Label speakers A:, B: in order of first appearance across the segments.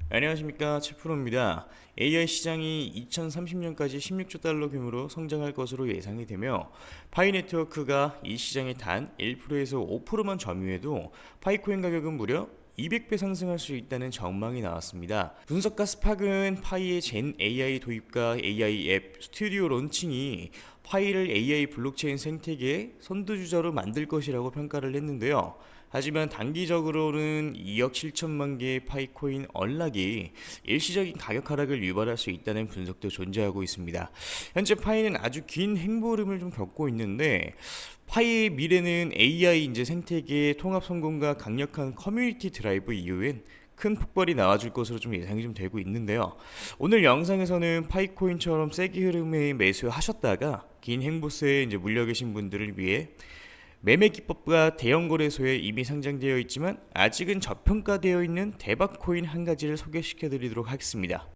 A: 안녕하십니까, 최프로입니다. AI 시장이 2030년까지 16조 달러 규모로 성장할 것으로 예상이 되며 파이 네트워크가 이 시장의 단 1%에서 5%만 점유해도 파이코인 가격은 무려 200배 상승할 수 있다는 전망이 나왔습니다. 분석가 스팍은 파이의 젠 AI 도입과 AI 앱 스튜디오 론칭이 파이를 AI 블록체인 생태계의 선두주자로 만들 것이라고 평가를 했는데요. 하지만 단기적으로는 2억 7천만 개의 파이코인 언락이 일시적인 가격 하락을 유발할 수 있다는 분석도 존재하고 있습니다. 현재 파이는 아주 긴 행보름을 좀 겪고 있는데 파이의 미래는 AI 인재 생태계의 통합 성공과 강력한 커뮤니티 드라이브 이후엔 큰 폭발이 나와줄 것으로 좀 예상이 좀 되고 있는데요. 오늘 영상에서는 파이코인처럼 세게 흐름에 매수하셨다가 긴 행보세에 이제 물려 계신 분들을 위해 매매 기법과 대형 거래소에 이미 상장되어 있지만 아직은 저평가되어 있는 대박 코인 한 가지를 소개시켜 드리도록 하겠습니다.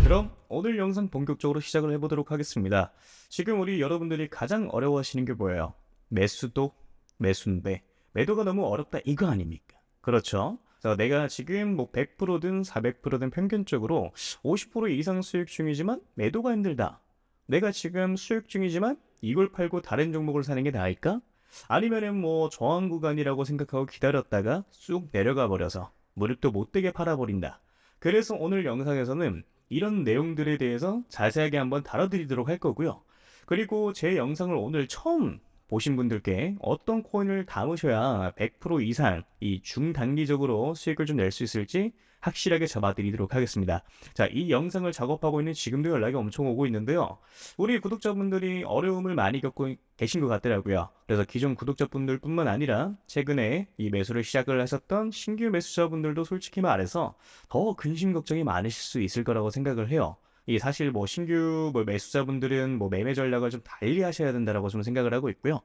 B: 그럼 오늘 영상 본격적으로 시작을 해보도록 하겠습니다. 지금 우리 여러분들이 가장 어려워하시는 게 뭐예요? 매수도 매수인데 매도가 너무 어렵다 이거 아닙니까? 그렇죠? 그래서 내가 지금 뭐 100%든 400%든 평균적으로 50% 이상 수익 중이지만 매도가 힘들다. 내가 지금 수익 중이지만 이걸 팔고 다른 종목을 사는 게 나을까? 아니면은 뭐 저항 구간이라고 생각하고 기다렸다가 쑥 내려가 버려서 무릎도 못 되게 팔아버린다. 그래서 오늘 영상에서는 이런 내용들에 대해서 자세하게 한번 다뤄드리도록 할 거고요. 그리고 제 영상을 오늘 처음 보신 분들께 어떤 코인을 담으셔야 100% 이상 이 중단기적으로 수익을 좀 낼 수 있을지 확실하게 잡아드리도록 하겠습니다. 자, 이 영상을 작업하고 있는 지금도 연락이 엄청 오고 있는데요. 우리 구독자분들이 어려움을 많이 겪고 계신 것 같더라고요. 그래서 기존 구독자분들 뿐만 아니라 최근에 이 매수를 시작을 하셨던 신규 매수자분들도 솔직히 말해서 더 근심 걱정이 많으실 수 있을 거라고 생각을 해요. 이 사실 뭐 신규 매수자분들은 뭐 매매 전략을 좀 달리 하셔야 된다라고 좀 생각을 하고 있고요.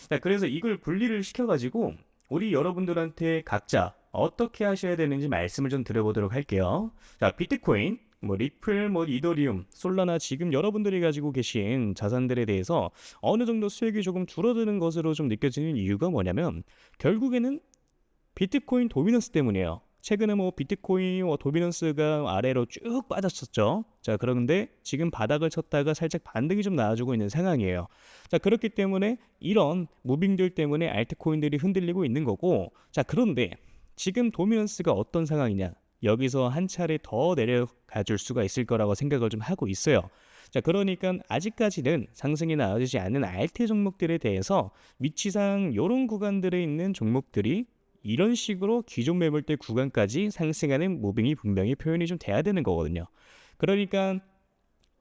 B: 자, 그래서 이걸 분리를 시켜가지고 우리 여러분들한테 각자 어떻게 하셔야 되는지 말씀을 좀 드려보도록 할게요. 자, 비트코인, 뭐 리플, 뭐 이더리움, 솔라나 지금 여러분들이 가지고 계신 자산들에 대해서 어느 정도 수익이 조금 줄어드는 것으로 좀 느껴지는 이유가 뭐냐면 결국에는 비트코인 도미넌스 때문이에요. 최근에 뭐 비트코인 도미넌스가 아래로 쭉 빠졌었죠. 자, 그런데 지금 바닥을 쳤다가 살짝 반등이 좀 나와주고 있는 상황이에요. 자, 그렇기 때문에 이런 무빙들 때문에 알트코인들이 흔들리고 있는 거고, 자, 그런데 지금 도미넌스가 어떤 상황이냐? 여기서 한 차례 더 내려가 줄 수가 있을 거라고 생각을 좀 하고 있어요. 자, 그러니까 아직까지는 상승이 나와주지 않는 알트 종목들에 대해서 위치상 이런 구간들에 있는 종목들이 이런 식으로 기존 매물대 구간까지 상승하는 무빙이 분명히 표현이 좀 돼야 되는 거거든요. 그러니까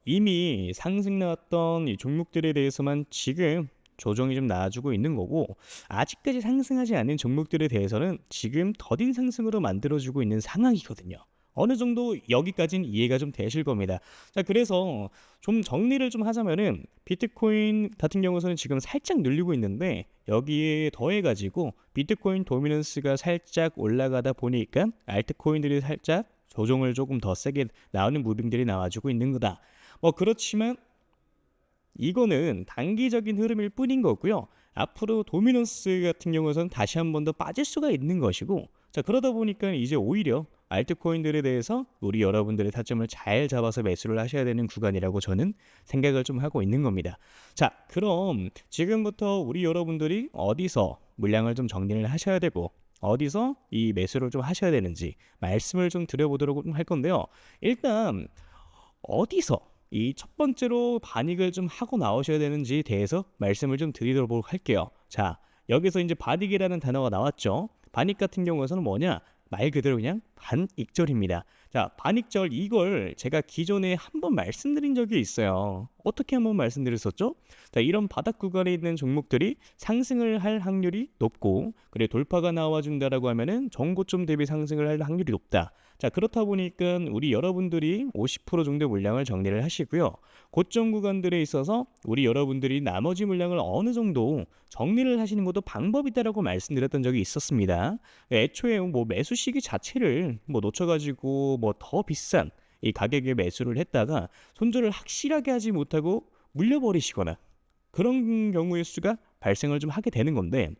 B: 이미 상승 나왔던 이 종목들에 대해서만 지금 조정이 좀 나와주고 있는 거고 아직까지 상승하지 않은 종목들에 대해서는 지금 더딘 상승으로 만들어주고 있는 상황이거든요. 어느 정도 여기까지는 이해가 좀 되실 겁니다. 자, 그래서 좀 정리를 좀 하자면은 비트코인 같은 경우는 지금 살짝 늘리고 있는데 여기에 더해가지고 비트코인 도미넌스가 살짝 올라가다 보니까 알트코인들이 살짝 조정을 조금 더 세게 나오는 무빙들이 나와주고 있는 거다. 뭐 그렇지만 이거는 단기적인 흐름일 뿐인 거고요. 앞으로 도미넌스 같은 경우에는 다시 한 번 더 빠질 수가 있는 것이고, 자, 그러다 보니까 이제 오히려 알트코인들에 대해서 우리 여러분들의 타점을 잘 잡아서 매수를 하셔야 되는 구간이라고 저는 생각을 좀 하고 있는 겁니다. 자, 그럼 지금부터 우리 여러분들이 어디서 물량을 좀 정리를 하셔야 되고 어디서 이 매수를 좀 하셔야 되는지 말씀을 좀 드려보도록 할 건데요. 일단 어디서 이 첫 번째로 반익을 좀 하고 나오셔야 되는지에 대해서 말씀을 좀 드리도록 할게요. 자, 여기서 이제 반익이라는 단어가 나왔죠. 반익 같은 경우에는 뭐냐? 말 그대로 그냥 반익절입니다. 자, 반익절 이걸 제가 기존에 한번 말씀드린 적이 있어요. 어떻게 한번 말씀드렸었죠? 자, 이런 바닥 구간에 있는 종목들이 상승을 할 확률이 높고 그래 돌파가 나와준다라고 하면은 전고점 대비 상승을 할 확률이 높다. 자, 그렇다 보니까 우리 여러분들이 50% 정도 물량을 정리를 하시고요. 고점 구간들에 있어서 우리 여러분들이 나머지 물량을 어느 정도 정리를 하시는 것도 방법이다라고 말씀드렸던 적이 있었습니다. 애초에 뭐 매수 시기 자체를 뭐 놓쳐가지고 뭐 더 비싼 이 가격에 매수를 했다가 손절을 확실하게 하지 못하고 물려버리시거나 그런 경우의 수가 발생을 좀 하게 되는 건데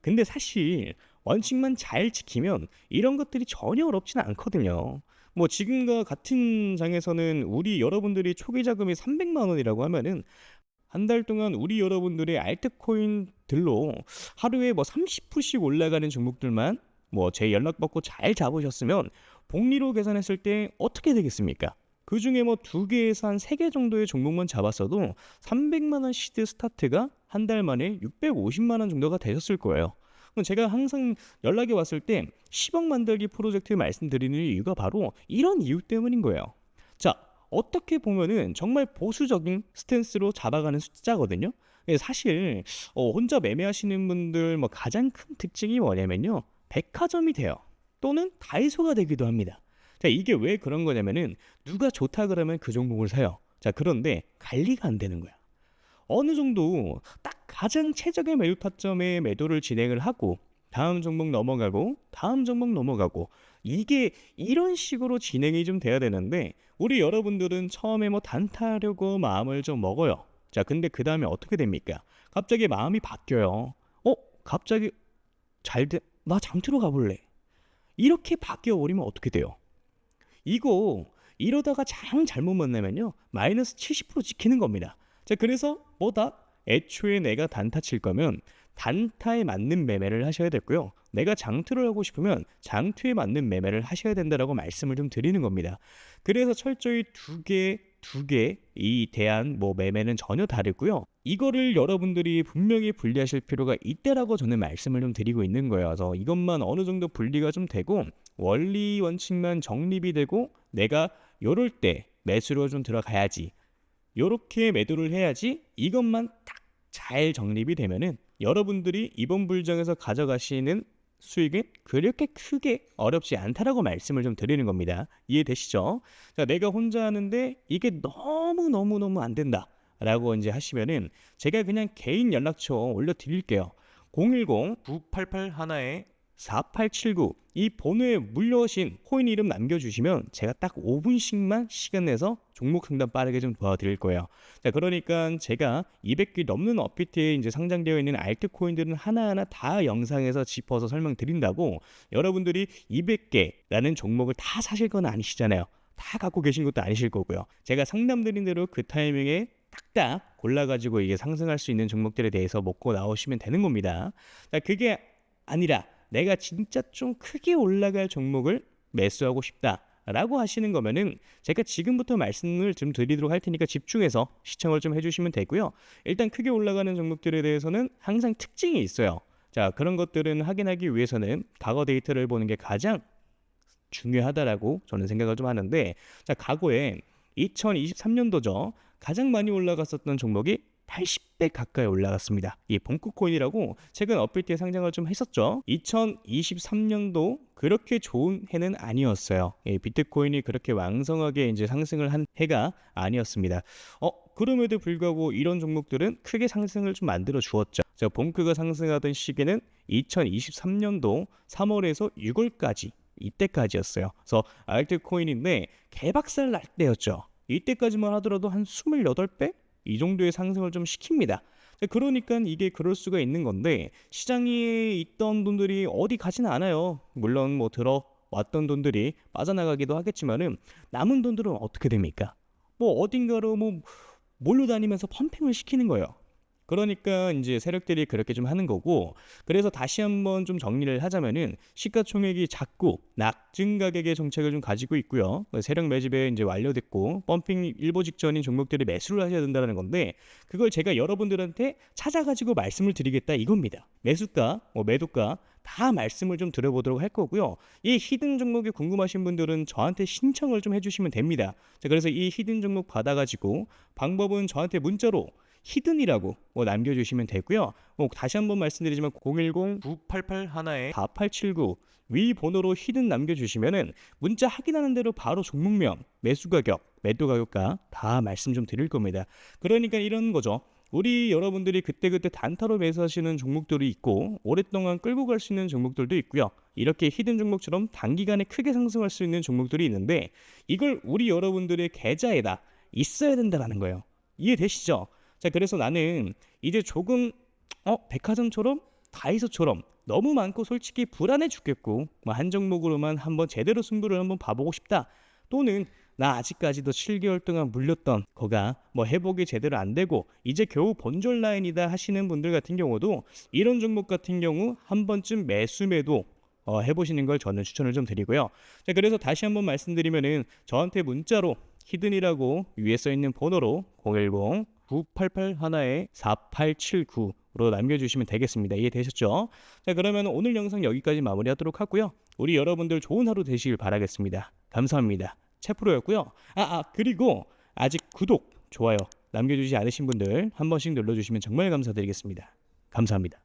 B: 근데 사실 원칙만 잘 지키면 이런 것들이 전혀 어렵지는 않거든요. 뭐 지금과 같은 장에서는 우리 여러분들이 초기 자금이 300만 원이라고 하면은 한 달 동안 우리 여러분들의 알트코인들로 하루에 뭐 30%씩 올라가는 종목들만 뭐 제 연락 받고 잘 잡으셨으면 복리로 계산했을 때 어떻게 되겠습니까? 그 중에 뭐 2개에서 한 3개 정도의 종목만 잡았어도 300만 원 시드 스타트가 한 달 만에 650만 원 정도가 되셨을 거예요. 그럼 제가 항상 연락이 왔을 때 10억 만들기 프로젝트 말씀드리는 이유가 바로 이런 이유 때문인 거예요. 자, 어떻게 보면은 정말 보수적인 스탠스로 잡아가는 숫자거든요. 사실 혼자 매매하시는 분들 뭐 가장 큰 특징이 뭐냐면요, 백화점이 돼요. 또는 다이소가 되기도 합니다. 자, 이게 왜 그런 거냐면은 누가 좋다 그러면 그 종목을 사요. 자, 그런데 관리가 안 되는 거야. 어느 정도 딱 가장 최적의 매도 타점에 매도를 진행을 하고 다음 종목 넘어가고 다음 종목 넘어가고, 이게 이런 식으로 진행이 좀 돼야 되는데 우리 여러분들은 처음에 뭐 단타하려고 마음을 좀 먹어요. 자, 근데 그 다음에 어떻게 됩니까? 갑자기 마음이 바뀌어요. 갑자기 나 장투로 가볼래. 이렇게 바뀌어 버리면 어떻게 돼요? 이거 이러다가 잘못 만나면요, 마이너스 70% 찍히는 겁니다. 자, 그래서 뭐다? 애초에 내가 단타 칠 거면 단타에 맞는 매매를 하셔야 됐고요. 내가 장투를 하고 싶으면 장투에 맞는 매매를 하셔야 된다라고 말씀을 좀 드리는 겁니다. 그래서 철저히 두 개 이 대한 뭐 매매는 전혀 다르고요. 이거를 여러분들이 분명히 분리하실 필요가 있다라고 저는 말씀을 좀 드리고 있는 거예요. 그래서 이것만 어느 정도 분리가 좀 되고 원리 원칙만 정립이 되고 내가 요럴 때 매수로 좀 들어가야지, 요렇게 매도를 해야지, 이것만 딱 잘 정립이 되면은 여러분들이 이번 불장에서 가져가시는 수익은 그렇게 크게 어렵지 않다라고 말씀을 좀 드리는 겁니다. 이해되시죠? 자, 내가 혼자 하는데 이게 너무 안 된다 라고 이제 하시면은 제가 그냥 개인 연락처 올려드릴게요. 010-988 4879 이 번호에 물려오신 코인 이름 남겨주시면 제가 딱 5분씩만 시간 내서 종목 상담 빠르게 좀 도와드릴 거예요. 자, 그러니까 제가 200개 넘는 업비트에 이제 상장되어 있는 알트코인들은 하나하나 다 영상에서 짚어서 설명드린다고, 여러분들이 200개라는 종목을 다 사실 건 아니시잖아요. 다 갖고 계신 것도 아니실 거고요. 제가 상담드린 대로 그 타이밍에 딱딱 골라가지고 이게 상승할 수 있는 종목들에 대해서 먹고 나오시면 되는 겁니다. 자, 그게 아니라 내가 진짜 좀 크게 올라갈 종목을 매수하고 싶다라고 하시는 거면은 제가 지금부터 말씀을 좀 드리도록 할 테니까 집중해서 시청을 좀 해주시면 되고요. 일단 크게 올라가는 종목들에 대해서는 항상 특징이 있어요. 자, 그런 것들은 확인하기 위해서는 과거 데이터를 보는 게 가장 중요하다라고 저는 생각을 좀 하는데, 자, 과거에 2023년도죠. 가장 많이 올라갔었던 종목이 80배 가까이 올라갔습니다. 이 봉크코인이라고 최근 업비트에 상장을 좀 했었죠. 2023년도 그렇게 좋은 해는 아니었어요. 비트코인이 그렇게 왕성하게 이제 상승을 한 해가 아니었습니다. 그럼에도 불구하고 이런 종목들은 크게 상승을 좀 만들어 주었죠. 자, 봉크가 상승하던 시기는 2023년도 3월에서 6월까지, 이때까지였어요. 그래서 알트코인인데 개박살 날 때였죠. 이때까지만 하더라도 한 28배? 이 정도의 상승을 좀 시킵니다. 그러니까 이게 그럴 수가 있는 건데, 시장에 있던 돈들이 어디 가지는 않아요. 물론 뭐 들어왔던 돈들이 빠져나가기도 하겠지만은 남은 돈들은 어떻게 됩니까? 뭐 어딘가로 뭐 몰려다니면서 펌핑을 시키는 거예요. 그러니까 이제 세력들이 그렇게 좀 하는 거고, 그래서 다시 한번 좀 정리를 하자면은 시가총액이 작고 낙증 가격의 정책을 좀 가지고 있고요. 세력 매집에 이제 완료됐고 펌핑 일보 직전인 종목들이 매수를 하셔야 된다는 건데, 그걸 제가 여러분들한테 찾아가지고 말씀을 드리겠다 이겁니다. 매수가, 매도가 다 말씀을 좀 드려보도록 할 거고요. 이 히든 종목이 궁금하신 분들은 저한테 신청을 좀 해주시면 됩니다. 자, 그래서 이 히든 종목 받아가지고 방법은 저한테 문자로 히든이라고 남겨주시면 되고요. 다시 한번 말씀드리지만 010-988 4879 위 번호로 히든 남겨주시면은 문자 확인하는 대로 바로 종목명, 매수 가격, 매도 가격과 다 말씀 좀 드릴 겁니다. 그러니까 이런 거죠. 우리 여러분들이 그때그때 단타로 매수하시는 종목들이 있고 오랫동안 끌고 갈 수 있는 종목들도 있고요. 이렇게 히든 종목처럼 단기간에 크게 상승할 수 있는 종목들이 있는데, 이걸 우리 여러분들의 계좌에다 있어야 된다는 거예요. 이해되시죠? 자, 그래서 나는 이제 조금 백화점처럼 다이소처럼 너무 많고 솔직히 불안해 죽겠고 한 종목으로만 한번 제대로 승부를 한번 봐보고 싶다 또는 나 아직까지도 7개월 동안 물렸던 거가 뭐 회복이 제대로 안 되고 이제 겨우 본전 라인이다 하시는 분들 같은 경우도 이런 종목 같은 경우 한 번쯤 매수 매도 해보시는 걸 저는 추천을 좀 드리고요. 자, 그래서 다시 한번 말씀드리면은 저한테 문자로 히든이라고 위에 써 있는 번호로 010-988-4879로 남겨주시면 되겠습니다. 이해되셨죠? 자, 그러면 오늘 영상 여기까지 마무리하도록 하고요. 우리 여러분들 좋은 하루 되시길 바라겠습니다. 감사합니다. 채프로였고요. 그리고 아직 구독, 좋아요 남겨주지 않으신 분들 한 번씩 눌러주시면 정말 감사드리겠습니다. 감사합니다.